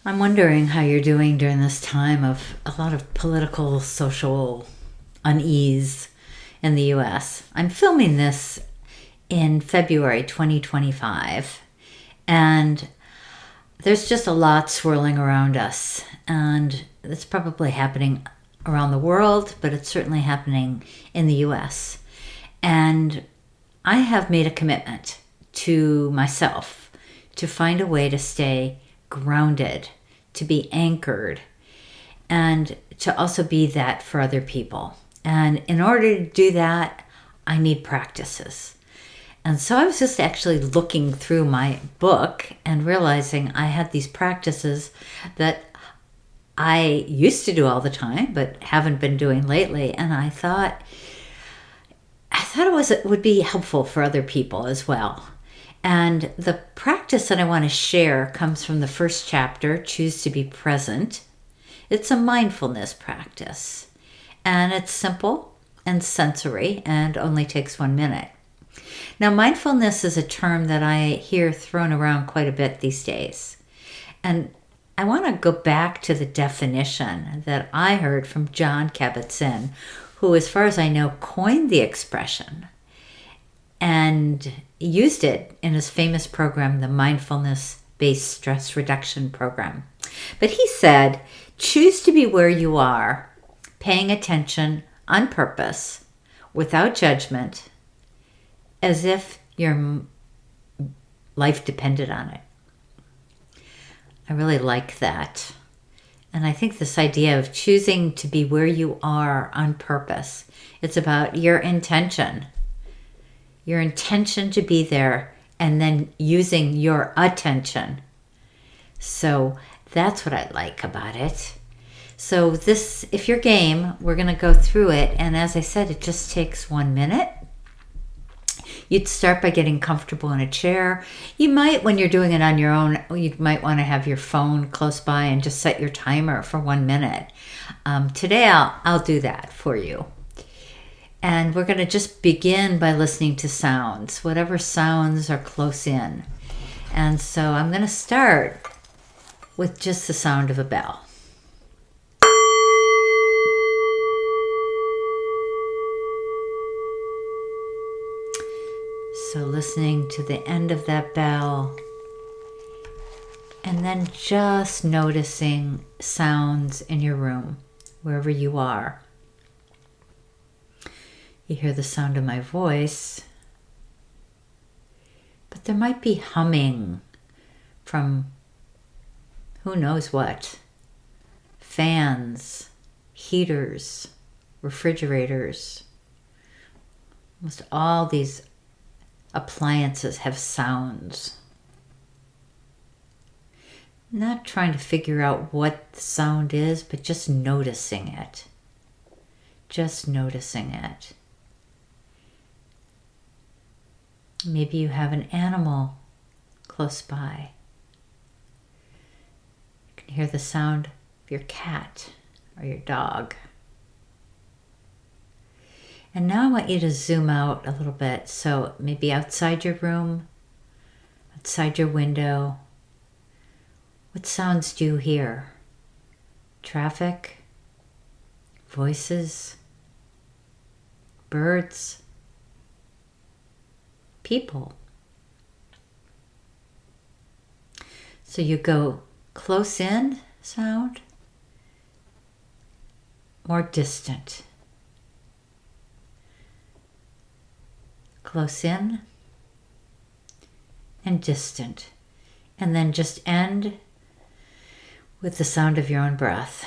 I'm wondering how you're doing during this time of a lot of political, social unease in the US. I'm filming this in February 2025, and there's just a lot swirling around us, and it's probably happening around the world, but it's certainly happening in the US. And I have made a commitment to myself to find a way to stay grounded, to be anchored, and to also be that for other people. And in order to do that, I need practices. And so I was just actually looking through my book and realizing I had these practices that I used to do all the time, but haven't been doing lately. And I thought it would be helpful for other people as well. And the practice that I want to share comes from the first chapter, Choose to be Present. It's a mindfulness practice. And it's simple and sensory and only takes 1 minute. Now, mindfulness is a term that I hear thrown around quite a bit these days. And I want to go back to the definition that I heard from John Kabat-Zinn, who, as far as I know, coined the expression and used it in his famous program, the Mindfulness-Based Stress Reduction Program. But he said, choose to be where you are, paying attention on purpose, without judgment, as if your life depended on it. I really like that. And I think this idea of choosing to be where you are on purpose, it's about your intention to be there, and then using your attention. So that's what I like about it. So this, if you're game, we're going to go through it. And as I said, it just takes 1 minute. You'd start by getting comfortable in a chair. You might, when you're doing it on your own, you might want to have your phone close by and just set your timer for 1 minute. Today, I'll do that for you. And we're going to just begin by listening to sounds, whatever sounds are close in. And so I'm going to start with just the sound of a bell. So listening to the end of that bell, and then just noticing sounds in your room, wherever you are. You hear the sound of my voice, but there might be humming from who knows what. Fans, heaters, refrigerators. Almost all these appliances have sounds. Not trying to figure out what the sound is, but just noticing it. Just noticing it. Maybe you have an animal close by. You can hear the sound of your cat or your dog. And now I want you to zoom out a little bit. So maybe outside your room, outside your window. What sounds do you hear? Traffic, voices, birds, people. So you go close in sound, more distant. Close in and distant. And then just end with the sound of your own breath.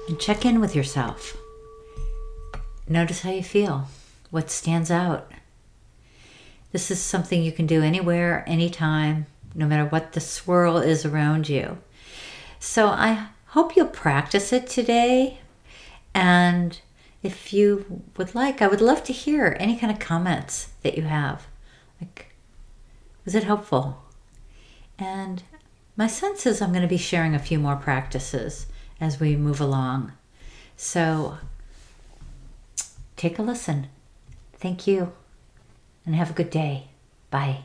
And check in with yourself. Notice how you feel. What stands out? This is something you can do anywhere, anytime, no matter what the swirl is around you. So I hope you'll practice it today. And if you would like, I would love to hear any kind of comments that you have. Like, was it helpful? And my sense is I'm going to be sharing a few more practices as we move along. So take a listen. Thank you, and have a good day. Bye.